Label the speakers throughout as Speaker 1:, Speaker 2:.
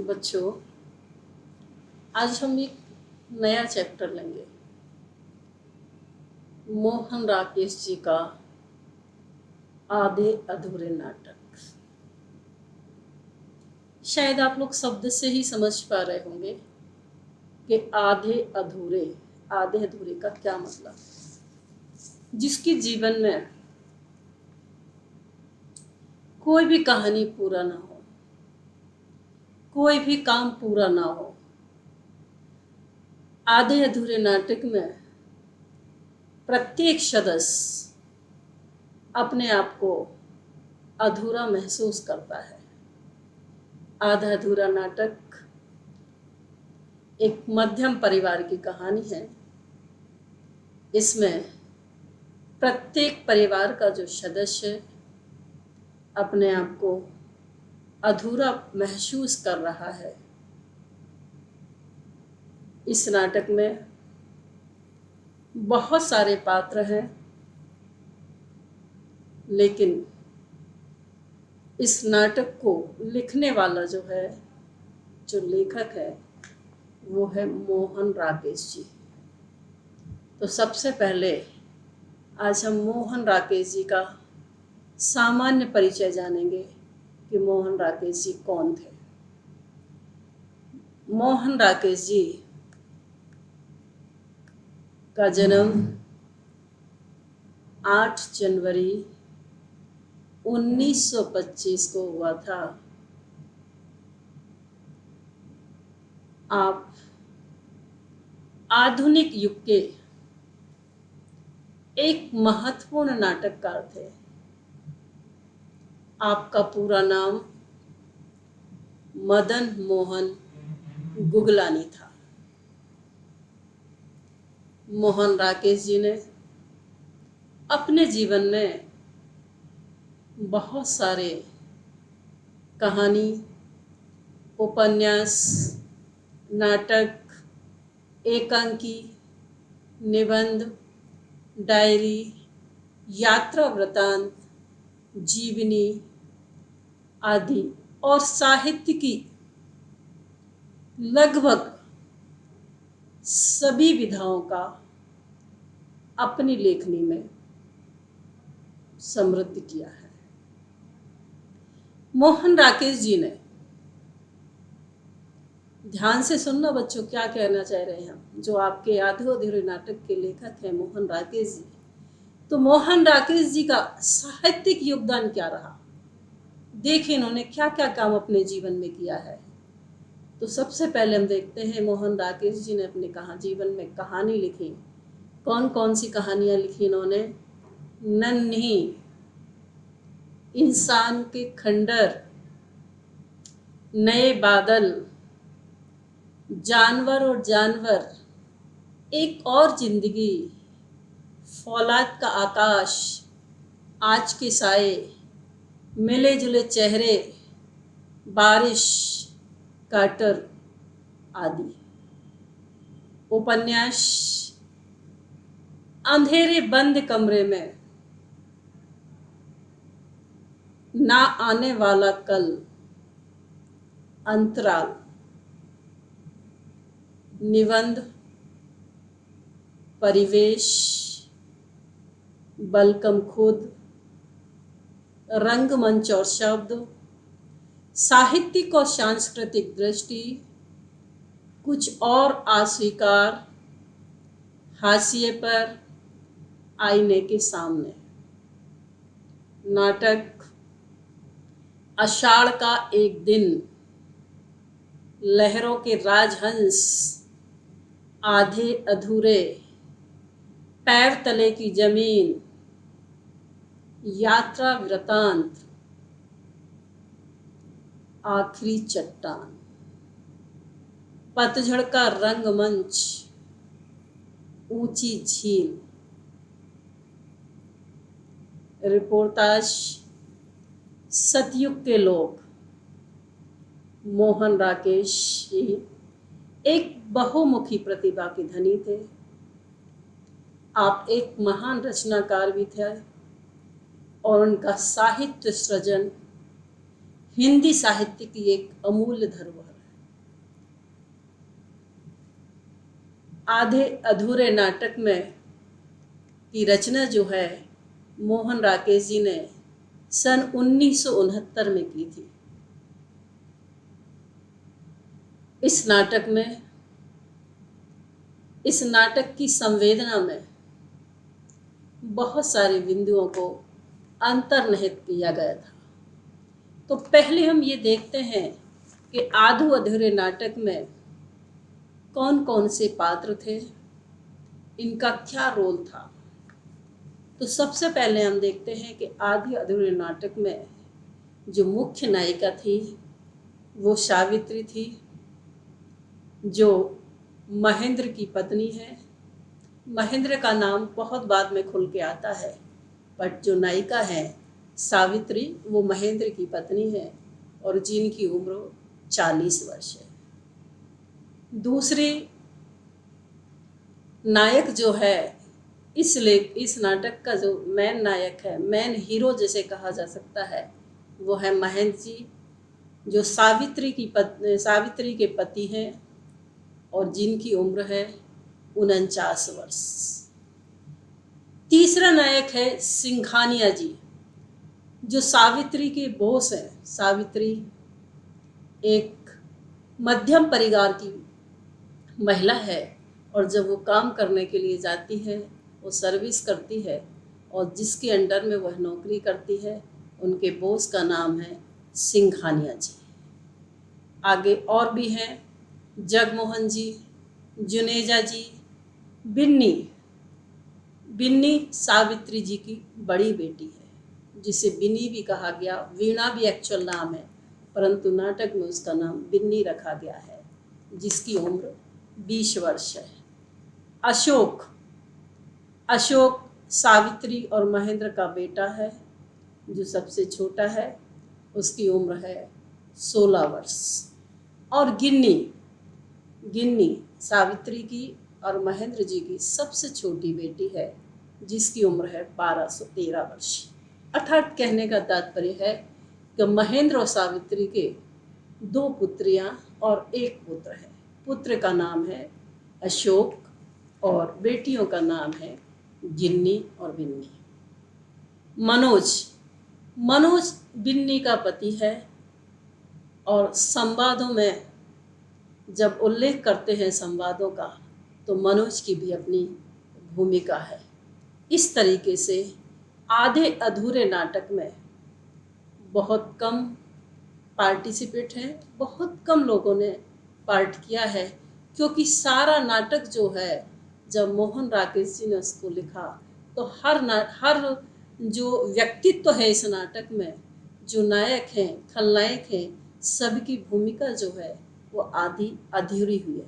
Speaker 1: बच्चों, आज हम एक नया चैप्टर लेंगे। मोहन राकेश जी का आधे अधूरे नाटक। शायद आप लोग शब्द से ही समझ पा रहे होंगे कि आधे अधूरे का क्या मतलब। जिसके जीवन में कोई भी कहानी पूरा ना हो, कोई भी काम पूरा ना हो, आधे अधूरे नाटक में प्रत्येक सदस्य अपने आप को अधूरा महसूस करता है। आधा अधूरा नाटक एक मध्यम परिवार की कहानी है। इसमें प्रत्येक परिवार का जो सदस्य अपने आप को अधूरा महसूस कर रहा है। इस नाटक में बहुत सारे पात्र हैं, लेकिन इस नाटक को लिखने वाला जो लेखक है, वो है मोहन राकेश जी। तो सबसे पहले आज हम मोहन राकेश जी का सामान्य परिचय जानेंगे कि मोहन राकेश जी कौन थे। मोहन राकेश जी का जन्म 8 जनवरी 1925 को हुआ था। आप आधुनिक युग के एक महत्वपूर्ण नाटककार थे। आपका पूरा नाम मदन मोहन गुगलानी था। मोहन राकेश जी ने अपने जीवन में बहुत सारे कहानी, उपन्यास, नाटक, एकांकी, निबंध, डायरी, यात्रा वृतांत, जीवनी आदि और साहित्य की लगभग सभी विधाओं का अपनी लेखनी में समृद्ध किया है। मोहन राकेश जी ने, ध्यान से सुनना बच्चों, क्या कहना चाह रहे हैं हम। जो आपके आधे अधूरे नाटक के लेखक हैं मोहन राकेश जी, तो मोहन राकेश जी का साहित्यिक योगदान क्या रहा, देखिए इन्होंने क्या क्या काम अपने जीवन में किया है। तो सबसे पहले हम देखते हैं मोहन राकेश जी ने अपने जीवन में कहानी लिखी। कौन कौन सी कहानियां लिखी इन्होंने? नन्ही, इंसान के खंडर, नए बादल, जानवर और जानवर, एक और जिंदगी, फौलाद का आकाश, आज के साए, मिले जुले चेहरे, बारिश, काटर आदि। उपन्यास अंधेरे बंद कमरे में, ना आने वाला कल, अंतराल। निबंध परिवेश, बलकम खुद, रंगमंच और शब्द, साहित्यिक और सांस्कृतिक दृष्टि, कुछ और अस्वीकार, हाशिए पर, आईने के सामने। नाटक आषाढ़ का एक दिन, लहरों के राजहंस, आधे अधूरे, पैर तले की जमीन, यात्रा वृतांत, आखिरी चट्टान, पतझड़ का रंगमंच, ऊंची झील। रिपोर्टाज सतयुग के लोग। मोहन राकेश जी एक बहुमुखी प्रतिभा के धनी थे। आप एक महान रचनाकार भी थे और उनका साहित्य सृजन हिंदी साहित्य की एक अमूल्य धरोहर है। आधे अधूरे नाटक में की रचना जो है मोहन राकेश जी ने सन 1969 में की थी। इस नाटक की संवेदना में बहुत सारे बिंदुओं को अंतर्निहित किया गया था। तो पहले हम ये देखते हैं कि आधे अधूरे नाटक में कौन कौन से पात्र थे, इनका क्या रोल था। तो सबसे पहले हम देखते हैं कि आधे अधूरे नाटक में जो मुख्य नायिका थी वो सावित्री थी, जो महेंद्र की पत्नी है। महेंद्र का नाम बहुत बाद में खुल के आता है, बट जो नायिका है सावित्री वो महेंद्र की पत्नी है और जिनकी उम्र 40 वर्ष है। दूसरी नायक जो है इस नाटक का जो मेन नायक है, मेन हीरो जिसे कहा जा सकता है, वो है महेंद्र जी, जो सावित्री के पति हैं और जिनकी उम्र है 49 वर्ष। तीसरा नायक है सिंघानिया जी, जो सावित्री के बॉस हैं। सावित्री एक मध्यम परिवार की महिला है और जब वो काम करने के लिए जाती है, वो सर्विस करती है और जिसके अंडर में वह नौकरी करती है उनके बॉस का नाम है सिंघानिया जी। आगे और भी हैं जगमोहन जी, जुनेजा जी, बिन्नी सावित्री जी की बड़ी बेटी है, जिसे बिन्नी भी कहा गया। वीणा भी एक्चुअल नाम है, परंतु नाटक में उसका नाम बिन्नी रखा गया है, जिसकी उम्र 20 वर्ष है। अशोक सावित्री और महेंद्र का बेटा है, जो सबसे छोटा है, उसकी उम्र है 16 वर्ष। और गिन्नी सावित्री की और महेंद्र जी की सबसे छोटी बेटी है, जिसकी उम्र है 13 वर्ष। अर्थात कहने का तात्पर्य है कि महेंद्र और सावित्री के 2 पुत्रियां और 1 पुत्र है। पुत्र का नाम है अशोक और बेटियों का नाम है गिन्नी और बिन्नी। मनोज बिन्नी का पति है और संवादों में जब उल्लेख करते हैं संवादों का, तो मनोज की भी अपनी भूमिका है। इस तरीके से आधे अधूरे नाटक में बहुत कम पार्टिसिपेट हैं, बहुत कम लोगों ने पार्ट किया है, क्योंकि सारा नाटक जो है, जब मोहन राकेश जी ने उसको लिखा तो हर जो व्यक्तित्व है इस नाटक में, जो नायक हैं, खलनायक हैं, सबकी भूमिका जो है वो आधी अधूरी हुई है।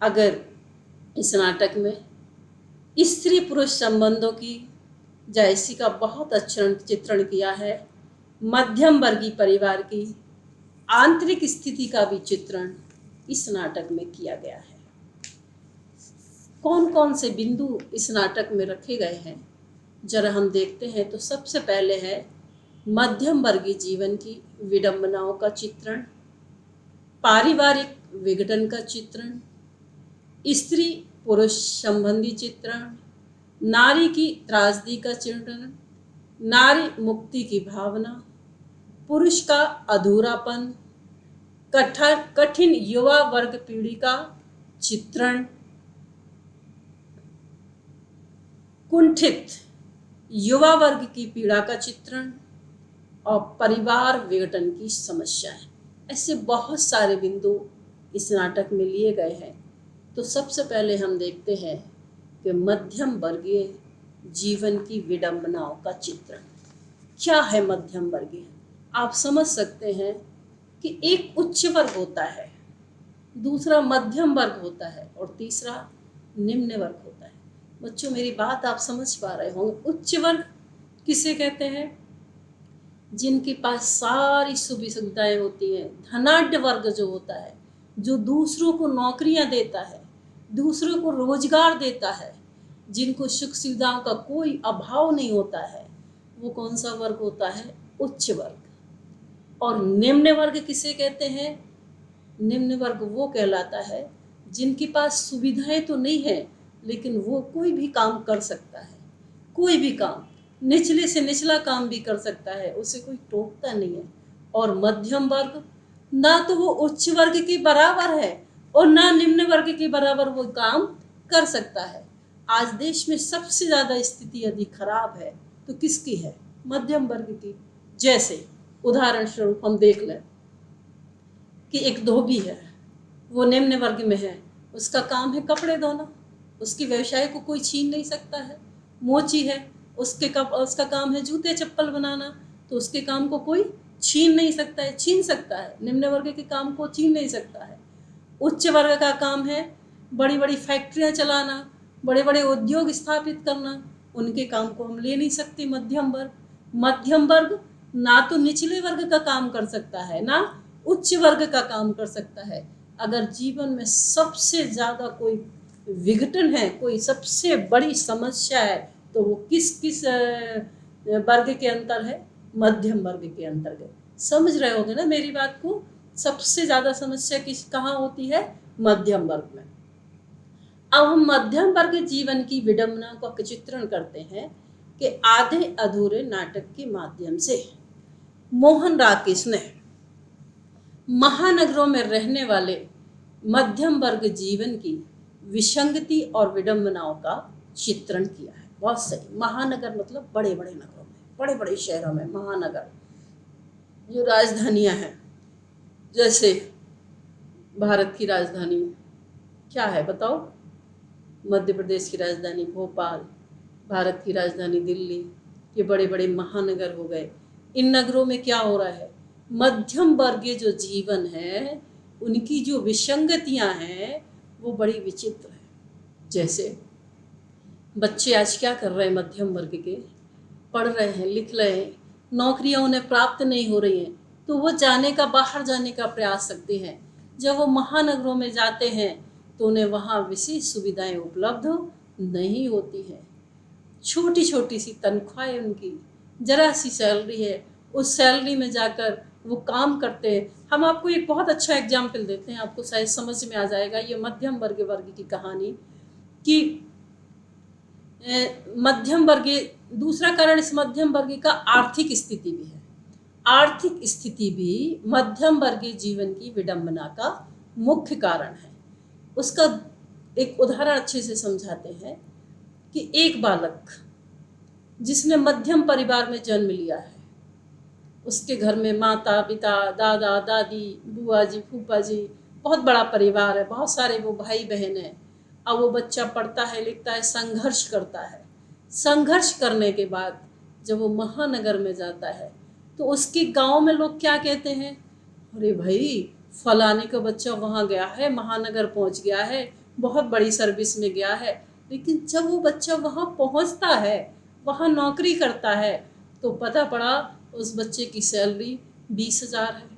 Speaker 1: अगर इस नाटक में स्त्री पुरुष संबंधों की जायसी का बहुत अच्छा चित्रण किया है, मध्यम वर्गीय परिवार की आंतरिक स्थिति का भी चित्रण इस नाटक में किया गया है। कौन कौन से बिंदु इस नाटक में रखे गए हैं जरा हम देखते हैं। तो सबसे पहले है मध्यम वर्गीय जीवन की विडंबनाओं का चित्रण, पारिवारिक विघटन का चित्रण, स्त्री पुरुष संबंधी चित्रण, नारी की त्रासदी का चित्रण, नारी मुक्ति की भावना, पुरुष का अधूरापन, कठिन युवा वर्ग पीढ़ी का चित्रण, कुंठित युवा वर्ग की पीड़ा का चित्रण और परिवार विघटन की समस्याएं। ऐसे बहुत सारे बिंदु इस नाटक में लिए गए हैं। तो सबसे पहले हम देखते हैं कि मध्यम वर्गीय जीवन की विडंबनाओं का चित्रण क्या है। मध्यम वर्गीय आप समझ सकते हैं कि एक उच्च वर्ग होता है, दूसरा मध्यम वर्ग होता है और तीसरा निम्न वर्ग होता है। बच्चों मेरी बात आप समझ पा रहे होंगे। उच्च वर्ग किसे कहते हैं? जिनके पास सारी सुविधाएं होती हैं। धनाढ्य वर्ग जो होता है, जो दूसरों को नौकरियां देता है, दूसरों को रोजगार देता है, जिनको सुख सुविधाओं का कोई अभाव नहीं होता है, वो कौन सा वर्ग होता है? उच्च वर्ग। और निम्न वर्ग किसे कहते हैं? निम्न वर्ग वो कहलाता है जिनके पास सुविधाएं तो नहीं है, लेकिन वो कोई भी काम कर सकता है, कोई भी काम, निचले से निचला काम भी कर सकता है, उसे कोई टोकता नहीं है। और मध्यम वर्ग, ना तो वो उच्च वर्ग के बराबर है और ना निम्न वर्ग के बराबर वो काम कर सकता है। आज देश में सबसे ज़्यादा स्थिति यदि खराब है तो किसकी है? मध्यम वर्ग की। जैसे उदाहरण स्वरूप हम देख लें कि एक धोबी है, वो निम्न वर्ग में है, उसका काम है कपड़े धोना, उसकी व्यवसाय को कोई छीन नहीं सकता है। मोची है, उसका काम है जूते चप्पल बनाना, तो उसके काम को कोई छीन नहीं सकता है। छीन सकता है, निम्न वर्ग के काम को छीन नहीं सकता है। उच्च वर्ग का काम है बड़ी बड़ी फैक्ट्रियां चलाना, बड़े बड़े उद्योग स्थापित करना, उनके काम को हम ले नहीं सकते। मध्यम वर्ग ना तो निचले वर्ग का काम कर सकता है, ना उच्च वर्ग का काम कर सकता है। अगर जीवन में सबसे ज़्यादा कोई विघटन है, कोई सबसे बड़ी समस्या है, तो वो किस किस वर्ग के अंतर है? मध्यम वर्ग के अंतर्गत। समझ रहे होगे ना मेरी बात को? सबसे ज़्यादा समस्या कहाँ होती है? मध्यम वर्ग में। अब हम मध्यम वर्ग जीवन की विडंबना का चित्रण करते हैं कि आधे अधूरे नाटक के माध्यम से मोहन राकेश ने महानगरों में रहने वाले मध्यम वर्ग जीवन की विसंगति और विडंबनाओं का चित्रण किया है। बहुत सही। महानगर मतलब बड़े बड़े नगरों में, बड़े बड़े शहरों में महानगर, जो राजधानियां हैं। जैसे भारत की राजधानी क्या है बताओ? मध्य प्रदेश की राजधानी भोपाल, भारत की राजधानी दिल्ली, ये बड़े बड़े महानगर हो गए। इन नगरों में क्या हो रहा है? मध्यम वर्गीय जो जीवन है, उनकी जो विसंगतियां हैं वो बड़ी विचित्र है। जैसे बच्चे आज क्या कर रहे हैं? मध्यम वर्ग के पढ़ रहे हैं, लिख रहे हैं, नौकरियां उन्हें प्राप्त नहीं हो रही हैं, तो वो बाहर जाने का प्रयास करते हैं। जब वो महानगरों में जाते हैं तो उन्हें वहाँ विशेष सुविधाएं उपलब्ध नहीं होती हैं। छोटी छोटी सी तनख्वाहें, उनकी जरा सी सैलरी है, उस सैलरी में जाकर वो काम करते हैं। हम आपको एक बहुत अच्छा एग्जाम्पल देते हैं, आपको शायद समझ में आ जाएगा ये मध्यम वर्ग की कहानी। कि मध्यम वर्गीय, दूसरा कारण इस मध्यम वर्गीय का आर्थिक स्थिति भी है। आर्थिक स्थिति भी मध्यम वर्गीय जीवन की विडंबना का मुख्य कारण है। उसका एक उदाहरण अच्छे से समझाते हैं कि एक बालक जिसने मध्यम परिवार में जन्म लिया है, उसके घर में माता पिता, दादा दादी, बुआ जी, फूफा जी, बहुत बड़ा परिवार है, बहुत सारे वो भाई बहन हैं। अब वो बच्चा पढ़ता है, लिखता है, संघर्ष करता है। संघर्ष करने के बाद जब वो महानगर में जाता है तो उसके गांव में लोग क्या कहते हैं? अरे भाई, फलाने का बच्चा वहाँ गया है, महानगर पहुँच गया है, बहुत बड़ी सर्विस में गया है। लेकिन जब वो बच्चा वहाँ पहुँचता है, वहाँ नौकरी करता है, तो पता पड़ा उस बच्चे की सैलरी 20,000 है,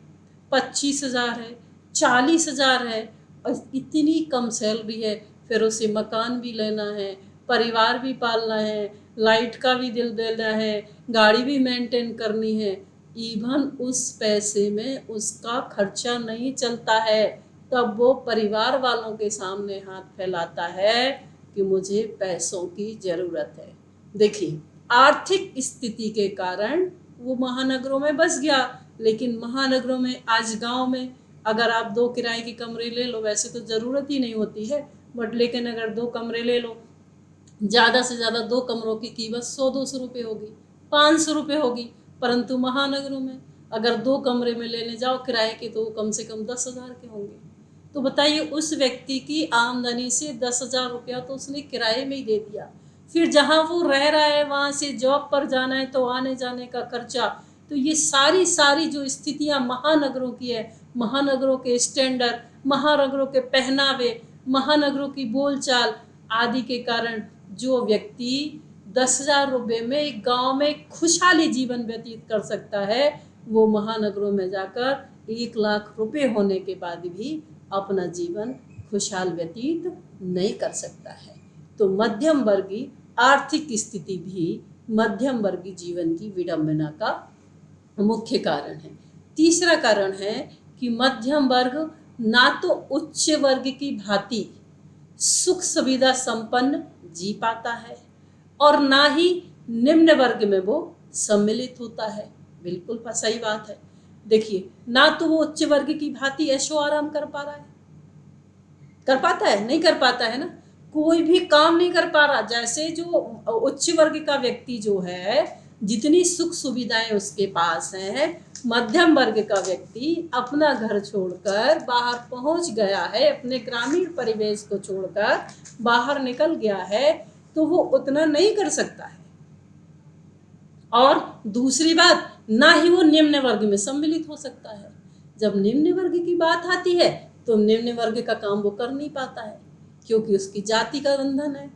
Speaker 1: 25,000 है, 40,000 है। और इतनी कम सैलरी है, फिर उसे मकान भी लेना है, परिवार भी पालना है, लाइट का भी बिल देना है, गाड़ी भी मेंटेन करनी है। इवन उस पैसे में उसका खर्चा नहीं चलता है, तब वो परिवार वालों के सामने हाथ फैलाता है कि मुझे पैसों की ज़रूरत है। देखिए, आर्थिक स्थिति के कारण वो महानगरों में बस गया। लेकिन महानगरों में, आज गांव में अगर आप 2 किराए के कमरे ले लो, वैसे तो ज़रूरत ही नहीं होती है, बट लेकिन अगर 2 कमरे ले लो, ज़्यादा से ज़्यादा 2 कमरों की कीमत 100-200 रुपये होगी, 500 रुपये होगी। परंतु महानगरों में अगर 2 कमरे में लेने जाओ किराए के, तो कम से कम 10,000 के होंगे। तो बताइए, उस व्यक्ति की आमदनी से 10,000 रुपया तो उसने किराए में ही दे दिया। फिर जहाँ वो रह रहा है, वहाँ से जॉब पर जाना है, तो आने जाने का खर्चा। तो ये सारी जो स्थितियाँ महानगरों की है, महानगरों के स्टैंडर्ड, महानगरों के पहनावे, महानगरों की बोलचाल आदि के कारण जो व्यक्ति 10,000 रुपये में एक गांव में खुशहाली जीवन व्यतीत कर सकता है, वो महानगरों में जाकर 1,00,000 रुपये होने के बाद भी अपना जीवन खुशहाल व्यतीत नहीं कर सकता है। तो मध्यम वर्गीय आर्थिक स्थिति भी मध्यम वर्गीय जीवन की विडंबना का मुख्य कारण है। तीसरा कारण है कि मध्यम वर्ग ना तो उच्च वर्ग की भांति सुख सुविधा संपन्न जी पाता है और ना ही निम्न वर्ग में वो सम्मिलित होता है। बिल्कुल सही बात है। देखिए, ना तो वो उच्च वर्ग की भांति ऐशो आराम कर पा रहा है, कर पाता है? नहीं कर पाता है ना, कोई भी काम नहीं कर पा रहा। जैसे जो उच्च वर्ग का व्यक्ति जो है, जितनी सुख सुविधाएं उसके पास हैं, मध्यम वर्ग का व्यक्ति अपना घर छोड़कर बाहर पहुंच गया है, अपने ग्रामीण परिवेश को छोड़कर बाहर निकल गया है, तो वो उतना नहीं कर सकता है। और दूसरी बात, ना ही वो निम्न वर्ग में सम्मिलित हो सकता है। जब निम्न वर्ग की बात आती है तो निम्न वर्ग का काम वो कर नहीं पाता है, क्योंकि उसकी जाति का बंधन है,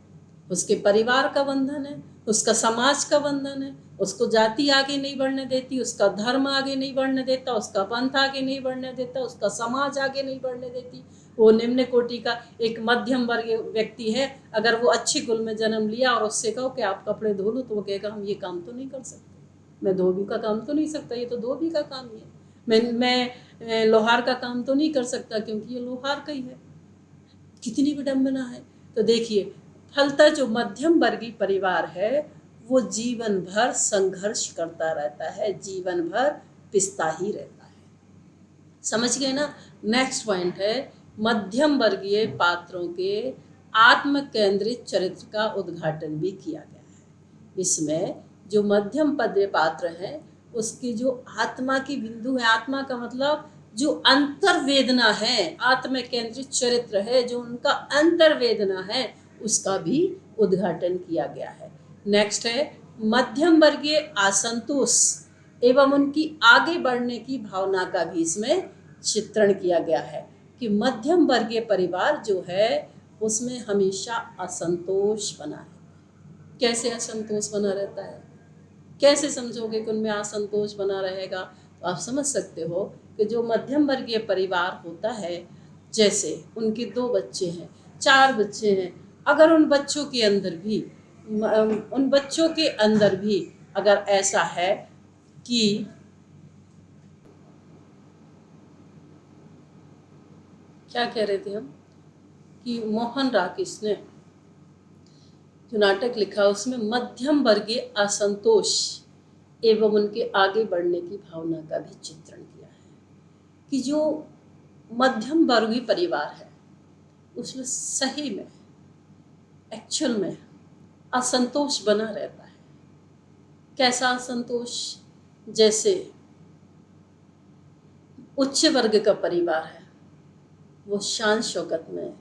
Speaker 1: उसके परिवार का बंधन है, उसका समाज का बंधन है। उसको जाति आगे नहीं बढ़ने देती, उसका धर्म आगे नहीं बढ़ने देता, उसका पंथ आगे नहीं बढ़ने देता, उसका समाज आगे नहीं बढ़ने देती। वो निम्न कोटि का एक मध्यम वर्ग व्यक्ति है। अगर वो अच्छे कुल में जन्म लिया और उससे कहो कि आप कपड़े धो लो, तो वो कहेगा हम ये काम तो नहीं कर सकते, मैं धोबी का काम तो नहीं सकता, ये तो धोबी का काम ही है। मैं लोहार का काम तो नहीं कर सकता, क्योंकि ये लोहार का ही है। कितनी विडंबना है। तो देखिए, फलतः जो मध्यम वर्गीय परिवार है वो जीवन भर संघर्ष करता रहता है, जीवन भर पिसता ही रहता है। समझ गए ना? नेक्स्ट पॉइंट है, मध्यम वर्गीय पात्रों के आत्म केंद्रित चरित्र का उद्घाटन भी किया गया है। इसमें जो मध्यम पद पात्र है, उसकी जो आत्मा की बिंदु है, आत्मा का मतलब जो अंतर्वेदना है, आत्म केंद्रित चरित्र है, जो उनका अंतर्वेदना है, उसका भी उद्घाटन किया गया है। नेक्स्ट है, मध्यम वर्गीय असंतोष एवं उनकी आगे बढ़ने की भावना का भी इसमें चित्रण किया गया है कि मध्यम वर्गीय परिवार जो है उसमें हमेशा असंतोष बना है। कैसे असंतोष बना रहता है? कैसे समझोगे कि उनमें असंतोष बना रहेगा? तो आप समझ सकते हो कि जो मध्यम वर्गीय परिवार होता है, जैसे उनके 2 बच्चे हैं, 4 बच्चे हैं, अगर उन बच्चों के अंदर भी अगर ऐसा है कि क्या कह रहे थे हम, कि मोहन राकेश ने जो नाटक लिखा उसमें मध्यम वर्गीय असंतोष एवं उनके आगे बढ़ने की भावना का भी चित्रण किया है कि जो मध्यम वर्गीय परिवार है उसमें सही में एक्चुअल में असंतोष बना रहता है। कैसा असंतोष? जैसे उच्च वर्ग का परिवार है, वो शान शौकत में,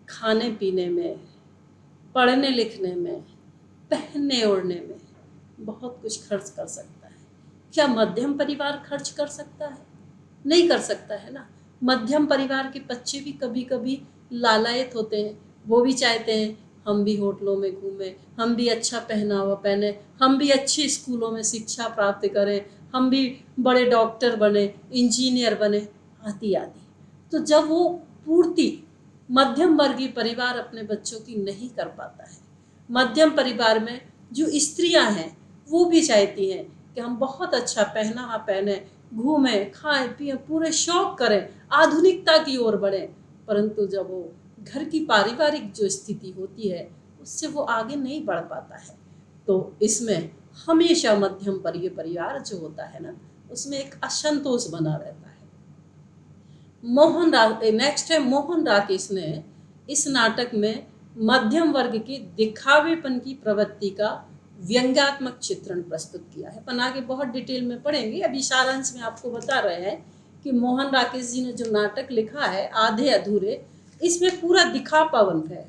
Speaker 1: खाने पीने में, पढ़ने लिखने में, पहनने ओढ़ने में बहुत कुछ खर्च कर सकता है। क्या मध्यम परिवार खर्च कर सकता है? नहीं कर सकता है ना। मध्यम परिवार के बच्चे भी कभी कभी लालायत होते हैं, वो भी चाहते हैं हम भी होटलों में घूमें, हम भी अच्छा पहनावा पहने, हम भी अच्छे स्कूलों में शिक्षा प्राप्त करें, हम भी बड़े डॉक्टर बने, इंजीनियर बने, आदि आदि। तो जब वो पूर्ति मध्यम वर्गीय परिवार अपने बच्चों की नहीं कर पाता है, मध्यम परिवार में जो स्त्रियां हैं वो भी चाहती हैं कि हम बहुत अच्छा पहनावा पहने, घूमें, खाएं पिए, पूरे शौक करें, आधुनिकता की ओर बढ़ें, परंतु जब वो घर की पारिवारिक जो स्थिति होती है उससे वो आगे नहीं बढ़ पाता है। तो इसमें हमेशा मध्यम वर्गीय परिवार जो होता है ना, उसमें एक असंतोष बना रहता है। नेक्स्ट है, मोहन राकेश ने इस नाटक में मध्यम वर्ग के दिखावेपन की प्रवृत्ति का व्यंग्यात्मक चित्रण प्रस्तुत किया है। अपन आगे बहुत डिटेल में पढ़ेंगे, अभी सारांश में आपको बता रहे हैं कि मोहन राकेश जी ने जो नाटक लिखा है आधे अधूरे, इसमें पूरा दिखावापन है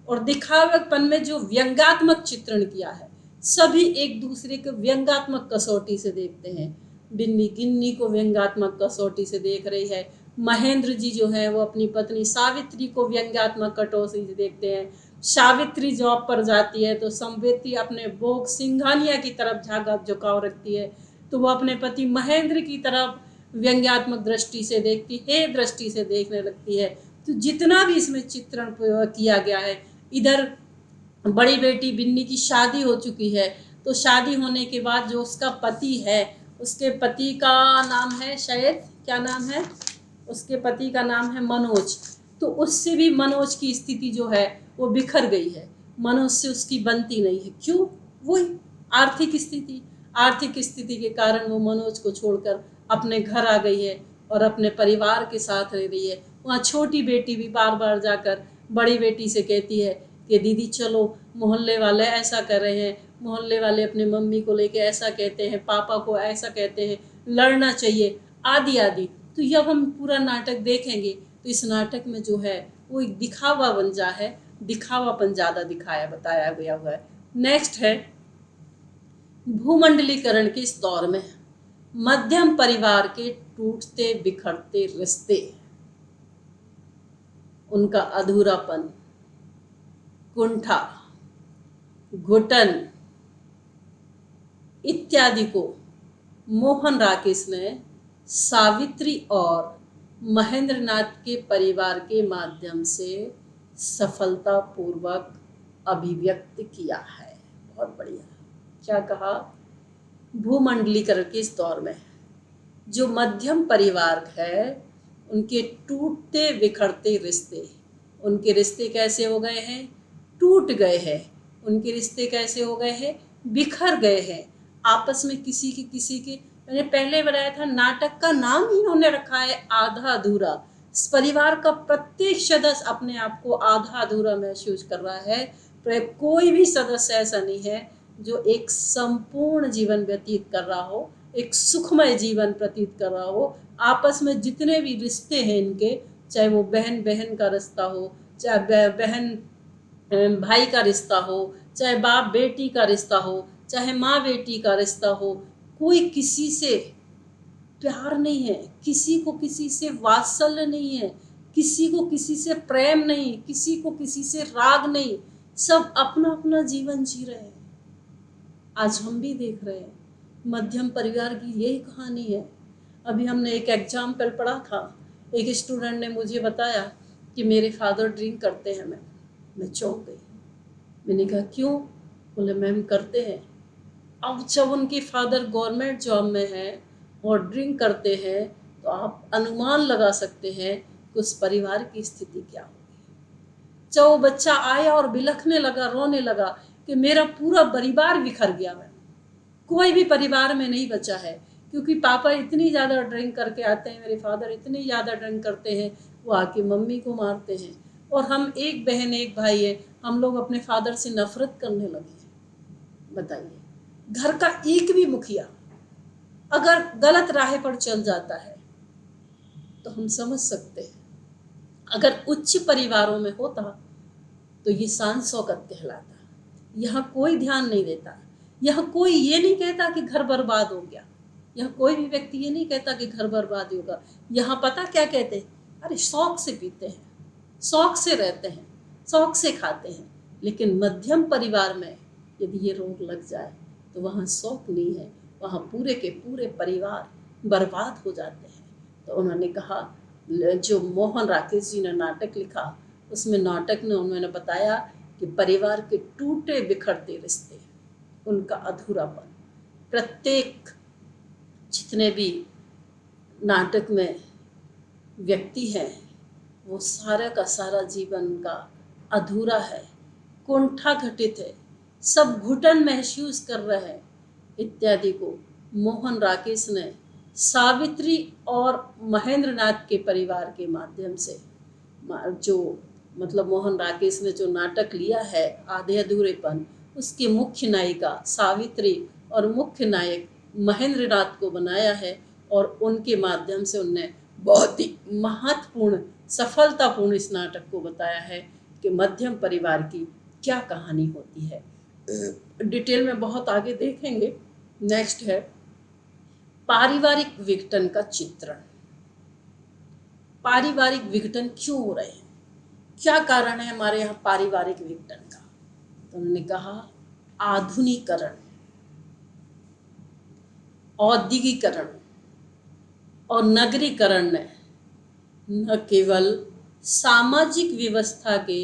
Speaker 1: और दिखावेपन में जो व्यंग्यात्मक चित्रण किया है, सभी एक दूसरे को व्यंग्यात्मक कसौटी से देखते हैं। बिन्नी गिन्नी को व्यंग्यात्मक कसौटी से देख रही है, महेंद्र जी जो है वो अपनी पत्नी सावित्री को व्यंग्यात्मक कटौती से देखते हैं। सावित्री जॉब पर जाती है तो संवेदी अपने भोग सिंघानिया की तरफ झुकाव रखती है, तो वो अपने पति महेंद्र की तरफ व्यंग्यात्मक दृष्टि से देखती है, दृष्टि से देखने लगती है। तो जितना भी इसमें चित्रण किया गया है, इधर बड़ी बेटी बिन्नी की शादी हो चुकी है, तो शादी होने के बाद जो उसका पति है, उसके पति का नाम है शायद, क्या नाम है, उसके पति का नाम है मनोज। तो उससे भी मनोज की स्थिति जो है वो बिखर गई है, मनोज से उसकी बनती नहीं है। क्यों? वही आर्थिक स्थिति के कारण वो मनोज को छोड़कर अपने घर आ गई है और अपने परिवार के साथ रह रही है। वहाँ छोटी बेटी भी बार बार जाकर बड़ी बेटी से कहती है कि दीदी चलो, मोहल्ले वाले ऐसा कर रहे हैं, मोहल्ले वाले अपने मम्मी को लेके ऐसा कहते हैं, पापा को ऐसा कहते हैं, लड़ना चाहिए, आदि आदि। तो जब हम पूरा नाटक देखेंगे तो इस नाटक में जो है वो एक दिखावा बन जा है, दिखावापन ज़्यादा दिखाया बताया गया हुआ है। नेक्स्ट है भूमंडलीकरण के इस दौर में मध्यम परिवार के टूटते बिखरते रिश्ते, उनका अधूरापन, कुंठा, घुटन इत्यादि को मोहन राकेश ने सावित्री और महेंद्रनाथ के परिवार के माध्यम से सफलतापूर्वक अभिव्यक्त किया है। बहुत बढ़िया। क्या कहा? भूमंडलीकरण के इस दौर में जो मध्यम परिवार है उनके टूटते बिखरते रिश्ते, उनके रिश्ते कैसे हो गए हैं? टूट गए हैं। उनके रिश्ते कैसे हो गए हैं? बिखर गए हैं। आपस में किसी के मैंने पहले बताया था, नाटक का नाम ही उन्होंने रखा है आधा अधूरा। इस परिवार का प्रत्येक सदस्य अपने आप को आधा अधूरा महसूस कर रहा है, पर कोई भी सदस्य ऐसा नहीं है जो एक संपूर्ण जीवन व्यतीत कर रहा हो, एक सुखमय जीवन व्यतीत कर रहा हो। आपस में जितने भी रिश्ते हैं इनके, चाहे वो बहन बहन का रिश्ता हो, चाहे बहन भाई का रिश्ता हो, चाहे बाप बेटी का रिश्ता हो, चाहे माँ बेटी का रिश्ता हो, कोई किसी से प्यार नहीं है, किसी को किसी से वात्सल्य नहीं है, किसी को किसी से प्रेम नहीं, किसी को किसी से राग नहीं, सब अपना अपना जीवन जी रहे हैं। आज हम भी देख रहे हैं मध्यम परिवार की यही कहानी है। अभी हमने एक एग्जाम्पल पढ़ा था, एक स्टूडेंट ने मुझे बताया कि मेरे फादर ड्रिंक करते हैं। मैं चौंक गई। मैंने कहा क्यों? बोले मैम करते हैं। अब जब उनके फादर गवर्नमेंट जॉब में हैं और ड्रिंक करते हैं तो आप अनुमान लगा सकते हैं कि उस परिवार की स्थिति क्या होगी। जब वो बच्चा आया और बिलखने लगा, रोने लगा कि मेरा पूरा परिवार बिखर गया, मैम कोई भी परिवार में नहीं बचा है, क्योंकि पापा इतनी ज़्यादा ड्रिंक करके आते हैं, मेरे फादर इतनी ज़्यादा ड्रिंक करते हैं, वो आके मम्मी को मारते हैं, और हम एक बहन एक भाई है, हम लोग अपने फादर से नफरत करने लगे हैं। बताइए, घर का एक भी मुखिया अगर गलत राह पर चल जाता है तो हम समझ सकते हैं। अगर उच्च परिवारों में होता तो ये शान शौकत कहलाता। यहाँ कोई ध्यान नहीं देता, यहाँ कोई ये नहीं कहता कि घर बर्बाद हो गया, यहाँ कोई भी व्यक्ति ये नहीं कहता कि घर बर्बाद होगा। यहाँ पता क्या कहते हैं? अरे शौक से पीते हैं, शौक से रहते हैं, शौक से खाते हैं। लेकिन मध्यम परिवार में यदि ये रोग लग जाए तो वहाँ शौक नहीं है, वहाँ पूरे के पूरे परिवार बर्बाद हो जाते हैं। तो उन्होंने कहा, जो मोहन राकेश जी ने नाटक लिखा उसमें नाटक में उन्होंने बताया कि परिवार के टूटे बिखरते रिश्ते, उनका अधूरापन, प्रत्येक जितने भी नाटक में व्यक्ति हैं वो सारा का सारा जीवन का अधूरा है, कुंठा घटित है, सब घुटन महसूस कर रहे हैं इत्यादि को मोहन राकेश ने सावित्री और महेंद्रनाथ के परिवार के माध्यम से, जो मतलब मोहन राकेश ने जो नाटक लिया है आधे अधूरेपन, उसकी मुख्य नायिका सावित्री और मुख्य नायक महेंद्रनाथ को बनाया है, और उनके माध्यम से उनने बहुत ही महत्वपूर्ण सफलतापूर्ण इस नाटक को बताया है कि मध्यम परिवार की क्या कहानी होती है। डिटेल में बहुत आगे देखेंगे। नेक्स्ट है पारिवारिक विघटन का चित्रण। पारिवारिक विघटन क्यों हो रहे हैं, क्या कारण है हमारे यहाँ पारिवारिक विघटन का? तो उन्होंने कहा आधुनिकीकरण, औद्योगिकरण और नगरीकरण ने न केवल सामाजिक व्यवस्था के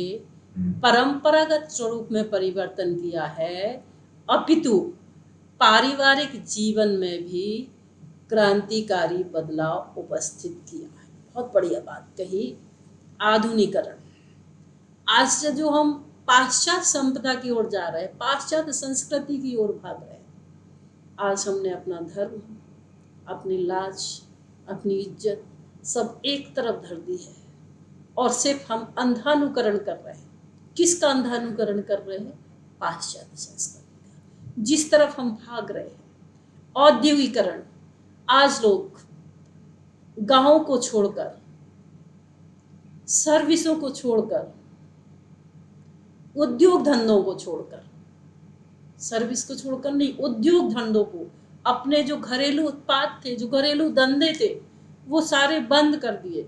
Speaker 1: परंपरागत स्वरूप में परिवर्तन किया है, अपितु पारिवारिक जीवन में भी क्रांतिकारी बदलाव उपस्थित किया है। बहुत बढ़िया बात कही। आधुनिकरण, आज से जो हम पाश्चात्य संपदा की ओर जा रहे हैं, पाश्चात्य संस्कृति की ओर भाग रहे हैं। आज हमने अपना धर्म, अपनी लाज, अपनी इज्जत सब एक तरफ धर दी है और सिर्फ हम अंधानुकरण कर रहे हैं। किसका अंधानुकरण कर रहे हैं? पाश्चात्य संस्कृति का। जिस तरफ हम भाग रहे हैं, औद्योगिकरण, आज लोग गांवों को छोड़कर, सर्विसों को छोड़कर, उद्योग धंधों को छोड़कर, सर्विस को छोड़कर नहीं, उद्योग धंधों को, अपने जो घरेलू उत्पाद थे, जो घरेलू धंधे थे, वो सारे बंद कर दिए,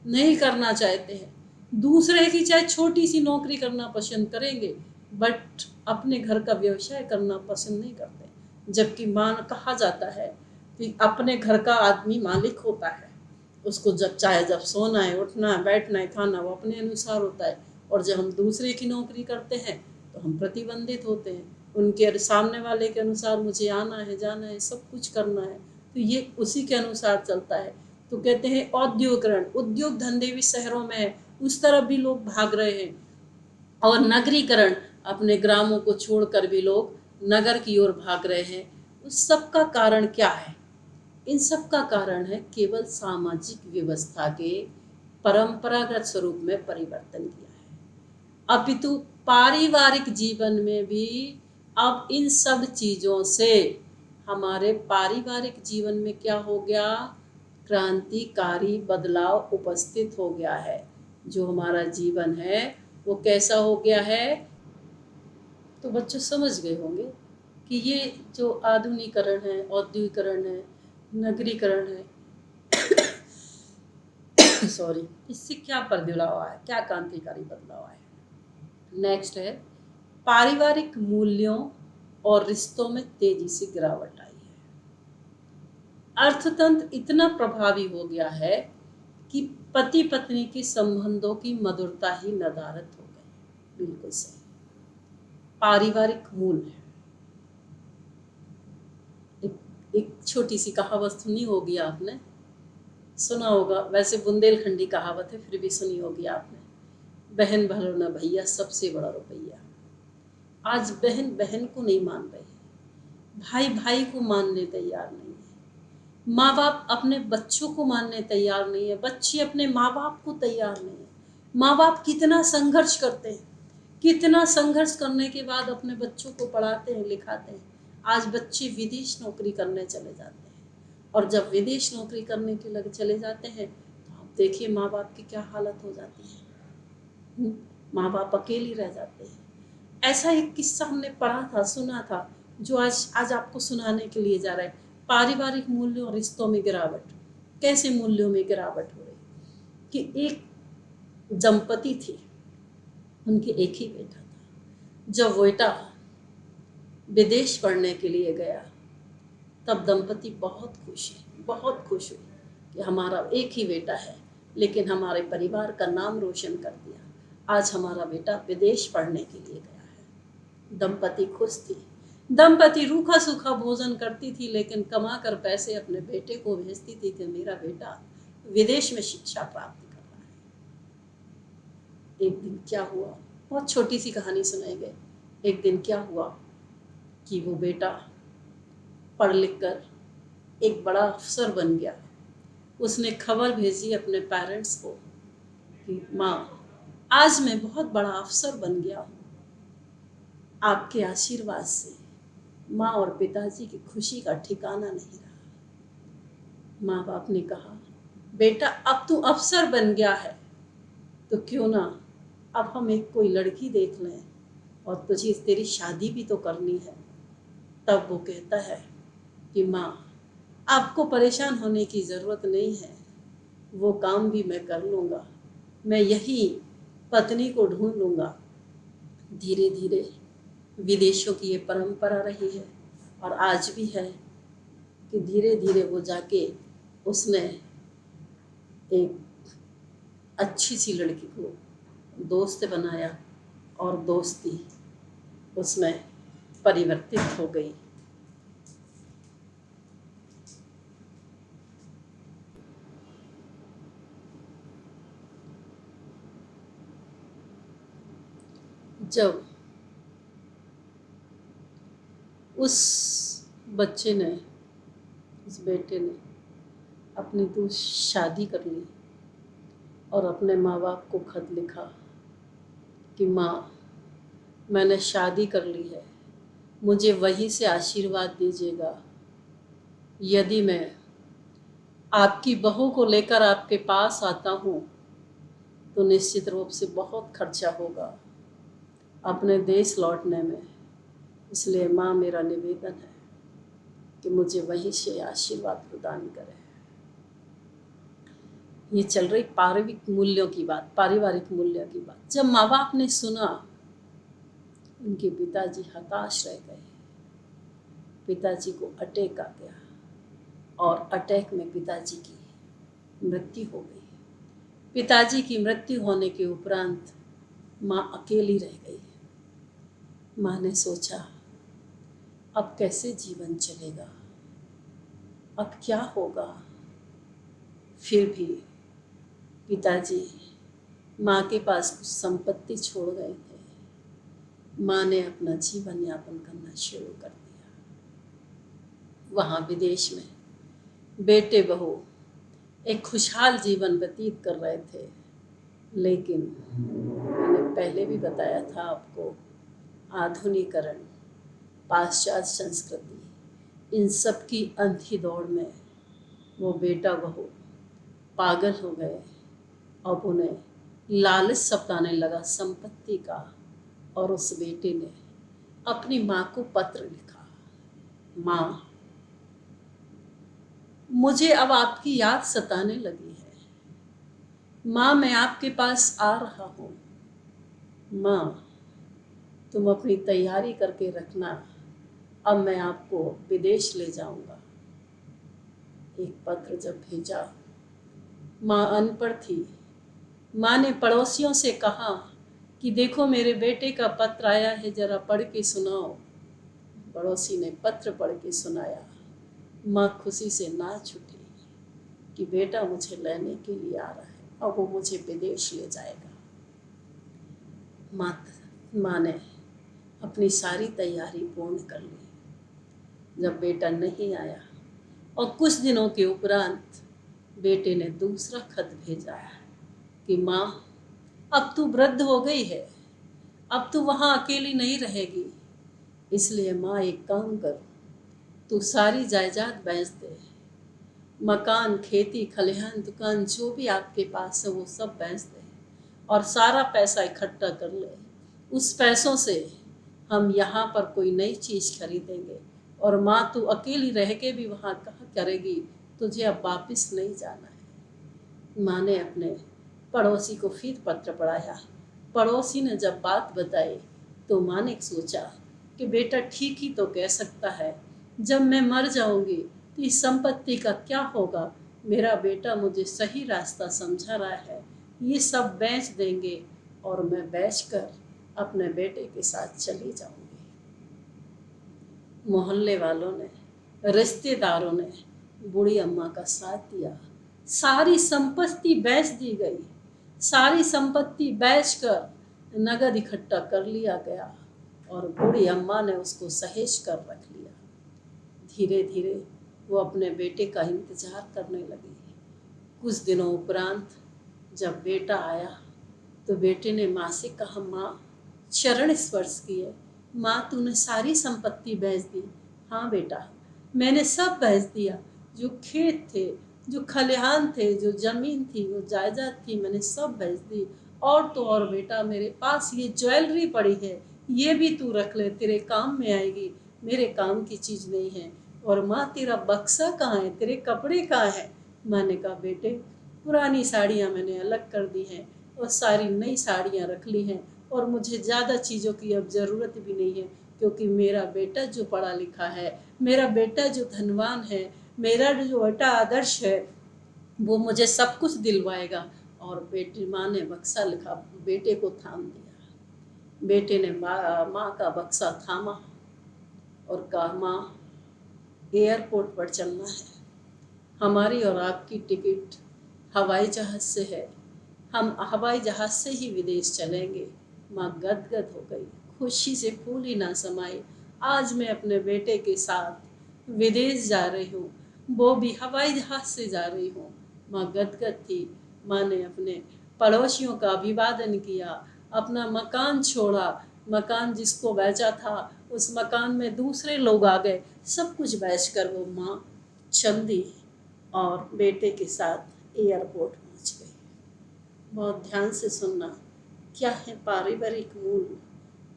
Speaker 1: नहीं करना चाहते हैं। दूसरे की चाहे छोटी सी नौकरी करना पसंद करेंगे, बट अपने घर का व्यवसाय करना पसंद नहीं करते। जबकि कहा जाता है कि अपने घर का आदमी मालिक होता है, उसको जब चाहे जब सोना है, उठना है, बैठना है, खाना वो अपने अनुसार होता है। और जब हम दूसरे की नौकरी करते हैं तो हम प्रतिबंधित होते हैं, उनके सामने वाले के अनुसार मुझे आना है, जाना है, सब कुछ करना है, तो ये उसी के अनुसार चलता है। तो कहते हैं औद्योगिकरण, उद्योग धंधे भी शहरों में है, उस तरफ भी लोग भाग रहे हैं। और नगरीकरण, अपने ग्रामों को छोड़कर भी लोग नगर की ओर भाग रहे हैं। उस सब का कारण क्या है? इन सब का कारण है केवल सामाजिक व्यवस्था के परंपरागत स्वरूप में परिवर्तन किया है। अपितु पारिवारिक जीवन में भी अब इन सब चीज़ों से हमारे पारिवारिक जीवन में क्या हो गया? क्रांतिकारी बदलाव उपस्थित हो गया है। जो हमारा जीवन है वो कैसा हो गया है? तो बच्चों समझ गए होंगे कि ये जो आधुनिकरण है, औद्योगिकरण है, नगरीकरण है सॉरी, इससे क्या बदलाव आया, क्या क्रांतिकारी बदलाव आया? नेक्स्ट है पारिवारिक मूल्यों और रिश्तों में तेजी से गिरावट आई है। अर्थतंत्र इतना प्रभावी हो गया है कि पति पत्नी के संबंधों की मधुरता ही नदारद हो गई। बिल्कुल सही। पारिवारिक मूल्य, एक छोटी सी कहावत सुनी होगी आपने, सुना होगा, वैसे बुंदेलखंडी कहावत है, फिर भी सुनी होगी आपने, बहन भलो न भैया सबसे बड़ा रुपैया। आज बहन बहन को नहीं मान रही है, भाई भाई को मानने तैयार नहीं है, माँ बाप अपने बच्चों को मानने तैयार नहीं है, बच्चे अपने माँ बाप को तैयार नहीं है। माँ बाप कितना संघर्ष करते हैं, कितना संघर्ष करने के बाद अपने बच्चों को पढ़ाते हैं, लिखाते हैं। आज बच्चे विदेश नौकरी करने चले जाते हैं, और जब विदेश नौकरी करने के लगे चले जाते हैं तो आप देखिए माँ बाप की क्या हालत हो जाती है। माँ बाप अकेले रह जाते हैं। ऐसा एक किस्सा हमने पढ़ा था, सुना था, जो आज आपको सुनाने के लिए जा रहा है। पारिवारिक मूल्यों और रिश्तों में गिरावट। कैसे मूल्यों में गिरावट हो रही कि एक दंपति थी, उनके एक ही बेटा था। जब बेटा विदेश पढ़ने के लिए गया तब दंपति बहुत खुश हुई कि हमारा एक ही बेटा है, लेकिन हमारे परिवार का नाम रोशन कर दिया। आज हमारा बेटा विदेश पढ़ने के लिए गया है। दंपति खुश थी। दंपति रूखा सूखा भोजन करती थी, लेकिन कमा कर पैसे अपने बेटे को भेजती थी कि मेरा बेटा विदेश में शिक्षा प्राप्त कर रहा है। एक दिन क्या हुआ, बहुत छोटी सी कहानी सुनाई गई। एक दिन क्या हुआ कि वो बेटा पढ़ लिख कर एक बड़ा अफसर बन गया। उसने खबर भेजी अपने पेरेंट्स को कि माँ, आज मैं बहुत बड़ा अफसर बन गया हूँ, आपके आशीर्वाद से। माँ और पिताजी की खुशी का ठिकाना नहीं रहा। माँ बाप ने कहा, बेटा अब तू अफसर बन गया है तो क्यों ना अब हम एक कोई लड़की देख लें और तुझे तेरी शादी भी तो करनी है। तब वो कहता है कि माँ, आपको परेशान होने की ज़रूरत नहीं है, वो काम भी मैं कर लूँगा, मैं यही पत्नी को ढूंढ लूँगा। धीरे धीरे विदेशों की ये परंपरा रही है और आज भी है कि धीरे धीरे वो जाके उसने एक अच्छी सी लड़की को दोस्त बनाया और दोस्ती उसमें परिवर्तित हो गई। जब उस बच्चे ने, उस बेटे ने अपनी शादी कर ली और अपने माँ बाप को खत लिखा कि माँ, मैंने शादी कर ली है, मुझे वहीं से आशीर्वाद दीजिएगा। यदि मैं आपकी बहू को लेकर आपके पास आता हूँ तो निश्चित रूप से बहुत खर्चा होगा अपने देश लौटने में। इसलिए माँ, मेरा निवेदन है कि मुझे वहीं से आशीर्वाद प्रदान करें। ये चल रही पारिवारिक मूल्यों की बात, पारिवारिक मूल्यों की बात। जब माँ बाप ने सुना, उनके पिताजी हताश रह गए। पिताजी को अटैक आ गया और अटैक में पिताजी की मृत्यु हो गई। पिताजी की मृत्यु होने के उपरांत माँ अकेली रह गई। माँ ने सोचा, अब कैसे जीवन चलेगा, अब क्या होगा। फिर भी पिताजी माँ के पास कुछ संपत्ति छोड़ गए थे। माँ ने अपना जीवन यापन करना शुरू कर दिया। वहाँ विदेश में बेटे बहू एक खुशहाल जीवन व्यतीत कर रहे थे। लेकिन मैंने पहले भी बताया था आपको, आधुनिकीकरण, पाश्चात्य संस्कृति, इन सब की अंधी दौड़ में वो बेटा बहू पागल हो गए। अब उन्हें लालच सताने लगा संपत्ति का। और उस बेटे ने अपनी माँ को पत्र लिखा, माँ, मुझे अब आपकी याद सताने लगी है। माँ, मैं आपके पास आ रहा हूँ। माँ, तुम अपनी तैयारी करके रखना, अब मैं आपको विदेश ले जाऊंगा। एक पत्र जब भेजा, माँ अनपढ़ थी। माँ ने पड़ोसियों से कहा कि देखो मेरे बेटे का पत्र आया है, जरा पढ़ के सुनाओ। पड़ोसी ने पत्र पढ़ के सुनाया। माँ खुशी से नाच उठी कि बेटा मुझे लेने के लिए आ रहा है और वो मुझे विदेश ले जाएगा। माँ ने अपनी सारी तैयारी पूर्ण कर ली। जब बेटा नहीं आया और कुछ दिनों के उपरांत बेटे ने दूसरा खत भेजा कि माँ, अब तू वृद्ध हो गई है, अब तू वहाँ अकेली नहीं रहेगी। इसलिए माँ, एक काम कर, तू सारी जायदाद बेच दे। मकान, खेती, खलिहान, दुकान, जो भी आपके पास है वो सब बेच दे और सारा पैसा इकट्ठा कर ले। उस पैसों से हम यहाँ पर कोई नई चीज़ खरीदेंगे। और माँ, तू अकेली रह के भी वहाँ कहाँ करेगी, तुझे अब वापस नहीं जाना है। माँ ने अपने पड़ोसी को फिर पत्र पढ़ाया। पड़ोसी ने जब बात बताई तो माँ ने सोचा कि बेटा ठीक ही तो कह सकता है, जब मैं मर जाऊंगी तो इस संपत्ति का क्या होगा। मेरा बेटा मुझे सही रास्ता समझा रहा है, ये सब बेच देंगे और मैं बेचकर अपने बेटे के साथ चली जाऊंगी। मोहल्ले वालों ने, रिश्तेदारों ने बूढ़ी अम्मा का साथ दिया। सारी संपत्ति बेच दी गई। सारी संपत्ति बेचकर नगद इकट्ठा कर लिया गया और बूढ़ी अम्मा ने उसको सहेज कर रख लिया। धीरे धीरे वो अपने बेटे का इंतजार करने लगी। कुछ दिनों उपरांत जब बेटा आया तो बेटे ने माँ से कहा, माँ, चरण स्पर्श किए, माँ तूने सारी संपत्ति बेच दी। हाँ बेटा, मैंने सब बेच दिया। जो खेत थे, जो खलिहान थे, जो जमीन थी, वो जायदाद थी, मैंने सब बेच दी। और तो और बेटा, मेरे पास ये ज्वेलरी पड़ी है, ये भी तू रख ले, तेरे काम में आएगी, मेरे काम की चीज़ नहीं है। और माँ, तेरा बक्सा कहाँ है, तेरे कपड़े कहाँ हैं। माँ ने कहा, बेटे, पुरानी साड़ियाँ मैंने अलग कर दी हैं और सारी नई साड़ियाँ रख ली हैं और मुझे ज़्यादा चीज़ों की अब ज़रूरत भी नहीं है, क्योंकि मेरा बेटा जो पढ़ा लिखा है, मेरा बेटा जो धनवान है, मेरा जो बेटा आदर्श है, वो मुझे सब कुछ दिलवाएगा। और बेटी माँ ने बक्सा लिखा, बेटे को थाम दिया। बेटे ने माँ का बक्सा थामा और कहा, माँ, एयरपोर्ट पर चलना है, हमारी और आपकी टिकट हवाई जहाज़ से है, हम हवाई जहाज़ से ही विदेश चलेंगे। माँ गदगद हो गई, खुशी से फूल ही ना समाए। आज मैं अपने बेटे के साथ विदेश जा रही हूँ, वो भी हवाई जहाज से जा रही हूँ। माँ गदगद थी। माँ ने अपने पड़ोसियों का अभिवादन किया, अपना मकान छोड़ा, मकान जिसको बेचा था उस मकान में दूसरे लोग आ गए, सब कुछ बेचकर वो माँ चल दी और बेटे के साथ एयरपोर्ट पहुँच गई। बहुत ध्यान से सुनना, क्या है पारिवारिक मूल्य।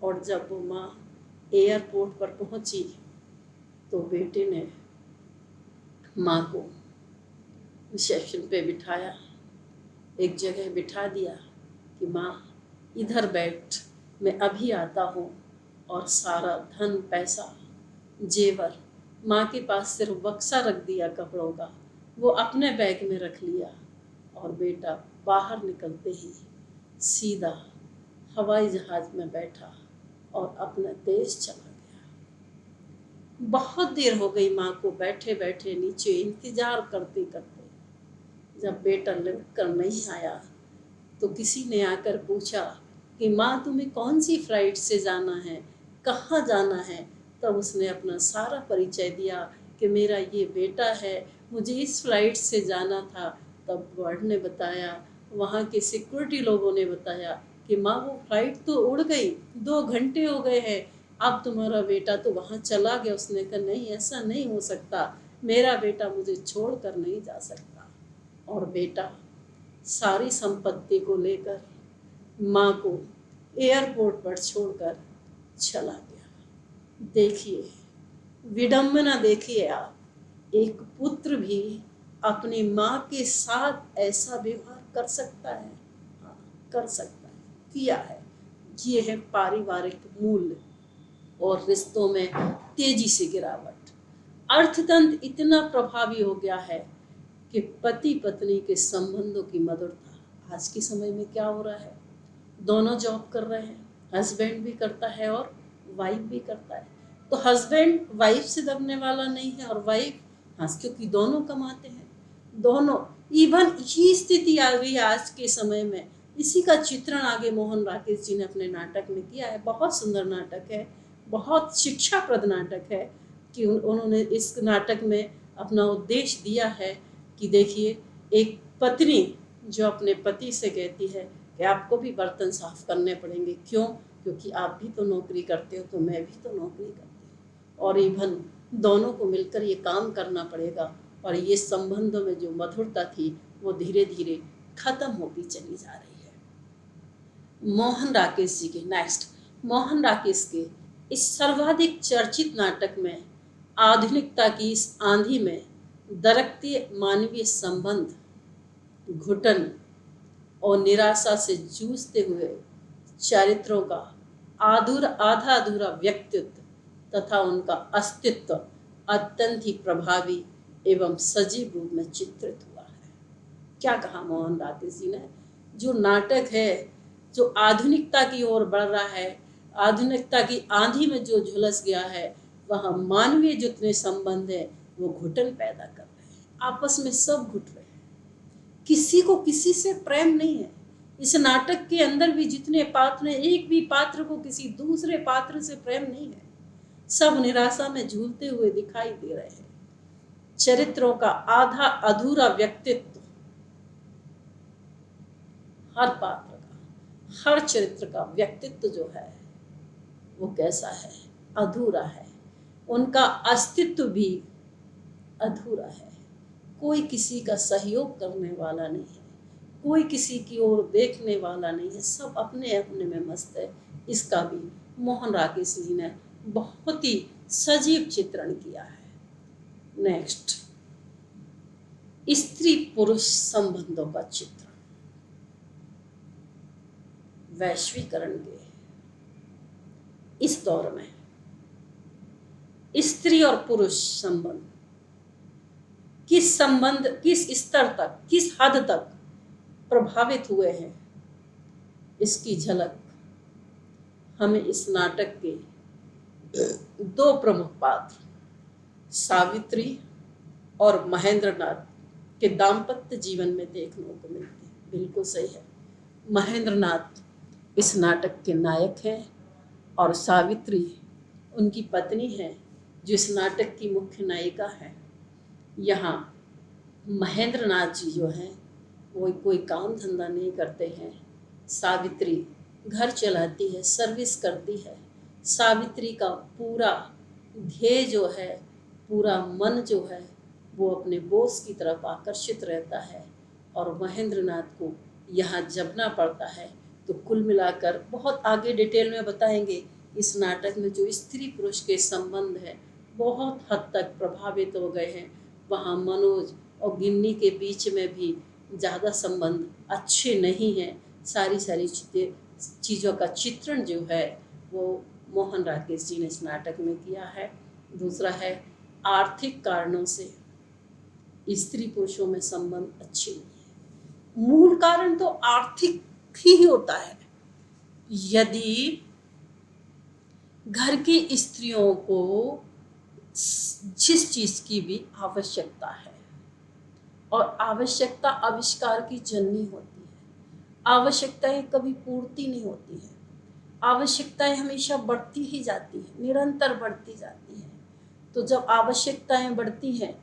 Speaker 1: और जब वो माँ एयरपोर्ट पर पहुंची तो बेटे ने माँ को रिसेप्शन पे बिठाया, एक जगह बिठा दिया कि माँ इधर बैठ, मैं अभी आता हूँ। और सारा धन पैसा जेवर, माँ के पास सिर्फ बक्सा रख दिया कपड़ों का, वो अपने बैग में रख लिया। और बेटा बाहर निकलते ही सीधा हवाई जहाज में बैठा और अपने देश चला गया। बहुत देर हो गई माँ को बैठे बैठे नीचे इंतजार करते करते। जब बेटा लौट कर नहीं आया तो किसी ने आकर पूछा कि माँ तुम्हें कौन सी फ्लाइट से जाना है, कहाँ जाना है। तब उसने अपना सारा परिचय दिया कि मेरा ये बेटा है, मुझे इस फ्लाइट से जाना था। तब गार्ड ने बताया, वहाँ के सिक्योरिटी लोगों ने बताया कि माँ वो फ्लाइट तो उड़ गई, 2 घंटे हो गए हैं, अब तुम्हारा बेटा तो वहाँ चला गया। उसने कहा नहीं, ऐसा नहीं हो सकता, मेरा बेटा मुझे छोड़ कर नहीं जा सकता। और बेटा सारी संपत्ति को लेकर माँ को एयरपोर्ट पर छोड़कर चला गया। देखिए विडंबना, देखिए आप, एक पुत्र भी अपनी माँ के साथ ऐसा व्यवहार कर सकता है। हाँ, कर सकता है, किया है। ये है पारिवारिक मूल्य और रिश्तों में तेजी से गिरावट। अर्थतंत्र इतना प्रभावी हो गया है कि पति पत्नी के संबंधों की मधुरता। आज के समय में क्या हो रहा है, दोनों जॉब कर रहे हैं, हस्बैंड भी करता है और वाइफ भी करता है। तो हस्बैंड वाइफ से दबने वाला नहीं है और वाइफ, हाँ, क्योंकि दोनों कमाते हैं, दोनों। इवन ये स्थिति आ गई आज के समय में। इसी का चित्रण आगे मोहन राकेश जी ने अपने नाटक में किया है। बहुत सुंदर नाटक है, बहुत शिक्षाप्रद नाटक है कि उन्होंने इस नाटक में अपना उद्देश्य दिया है कि देखिए, एक पत्नी जो अपने पति से कहती है कि आपको भी बर्तन साफ करने पड़ेंगे, क्यों, क्योंकि आप भी तो नौकरी करते हो, तो मैं भी तो नौकरी करती हूँ, और इवन दोनों को मिलकर ये काम करना पड़ेगा। और ये संबंधों में जो मधुरता थी वो धीरे धीरे खत्म होती चली जा रही है। मोहन राकेश जी के मोहन राकेश के इस सर्वाधिक चर्चित नाटक में आधुनिकता की इस आंधी में दरकते मानवीय संबंध, घुटन और निराशा से जूझते हुए चरित्रों का आधा अधूरा व्यक्तित्व तथा उनका अस्तित्व अत्यंत ही प्रभावी एवं सजीव रूप में चित्रित हुआ है। क्या कहा मोहन राकेश जी ने, जो नाटक है जो आधुनिकता की ओर बढ़ रहा है, आधुनिकता की आंधी में जो झुलस गया है, वहाँ मानवीय जितने संबंध है वो घुटन पैदा कर रहे हैं, आपस में सब घुट रहे हैं, किसी को किसी से प्रेम नहीं है। इस नाटक के अंदर भी जितने पात्र हैं, एक भी पात्र को किसी दूसरे पात्र से प्रेम नहीं है, सब निराशा में झूलते हुए दिखाई दे रहे हैं। चरित्रों का आधा अधूरा व्यक्तित्व, हर पात्र का, हर चरित्र का व्यक्तित्व जो है वो कैसा है, अधूरा है, उनका अस्तित्व भी अधूरा है। कोई किसी का सहयोग करने वाला नहीं है, कोई किसी की ओर देखने वाला नहीं है, सब अपने अपने में मस्त है। इसका भी मोहन राकेश जी ने बहुत ही सजीव चित्रण किया है। नेक्स्ट, स्त्री पुरुष संबंधों का चित्रण। वैश्वीकरण के इस दौर में स्त्री और पुरुष संबंध किस स्तर तक, किस हद तक प्रभावित हुए हैं, इसकी झलक हमें इस नाटक के 2 प्रमुख पात्र सावित्री और महेंद्रनाथ के दाम्पत्य जीवन में देखने को मिलती है। बिल्कुल सही है, महेंद्रनाथ इस नाटक के नायक हैं और सावित्री उनकी पत्नी है जो इस नाटक की मुख्य नायिका है। यहाँ महेंद्र नाथ जी जो हैं वो कोई काम धंधा नहीं करते हैं। सावित्री घर चलाती है, सर्विस करती है। सावित्री का पूरा ध्येय जो है, पूरा मन जो है वो अपने बॉस की तरफ आकर्षित रहता है और महेंद्र नाथ को यहाँ जबना पड़ता है। तो कुल मिलाकर बहुत आगे डिटेल में बताएंगे, इस नाटक में जो स्त्री पुरुष के संबंध है बहुत हद तक प्रभावित हो गए हैं। वहाँ मनोज और गिन्नी के बीच में भी ज़्यादा संबंध अच्छे नहीं हैं। सारी चीज़ों का चित्रण जो है वो मोहन राकेश जी ने इस नाटक में किया है। दूसरा है आर्थिक कारणों से स्त्री पुरुषों में संबंध अच्छे नहीं है। मूल कारण तो आर्थिक ही होता है। यदि घर की स्त्रियों को जिस चीज़ की भी आवश्यकता है और आवश्यकता आविष्कार की जननी होती है, आवश्यकताएं कभी पूर्ति नहीं होती है, आवश्यकताएं हमेशा बढ़ती ही जाती हैं, निरंतर बढ़ती जाती हैं। तो जब आवश्यकताएं बढ़ती हैं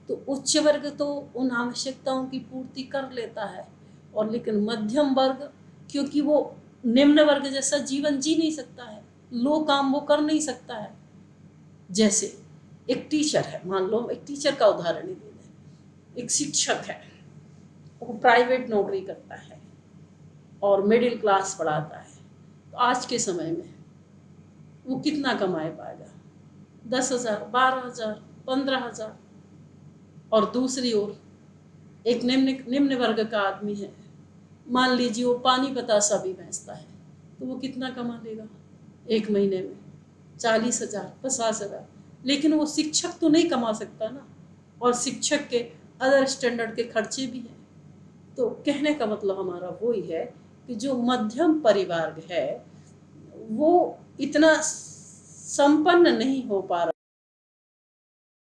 Speaker 1: तो उच्च वर्ग तो उन आवश्यकताओं की पूर्ति कर लेता है, और लेकिन मध्यम वर्ग क्योंकि वो निम्न वर्ग जैसा जीवन जी नहीं सकता है, लो काम वो कर नहीं सकता है। जैसे एक टीचर है, मान लो एक टीचर का उदाहरण ही ले लें। एक शिक्षक है, वो प्राइवेट नौकरी करता है और मिडिल क्लास पढ़ाता है। तो आज के समय में वो कितना कमाए पाएगा? 10,000, 12,000, 15,000। और दूसरी ओर एक निम्न वर्ग का आदमी है, मान लीजिए वो पानी बतासा भी बेचता है, तो वो कितना कमा लेगा एक महीने में? 40,000, 50,000। लेकिन वो शिक्षक तो नहीं कमा सकता ना, और शिक्षक के अदर स्टैंडर्ड के खर्चे भी हैं। तो कहने का मतलब हमारा वो ही है कि जो मध्यम परिवार है वो इतना संपन्न नहीं हो पा रहा।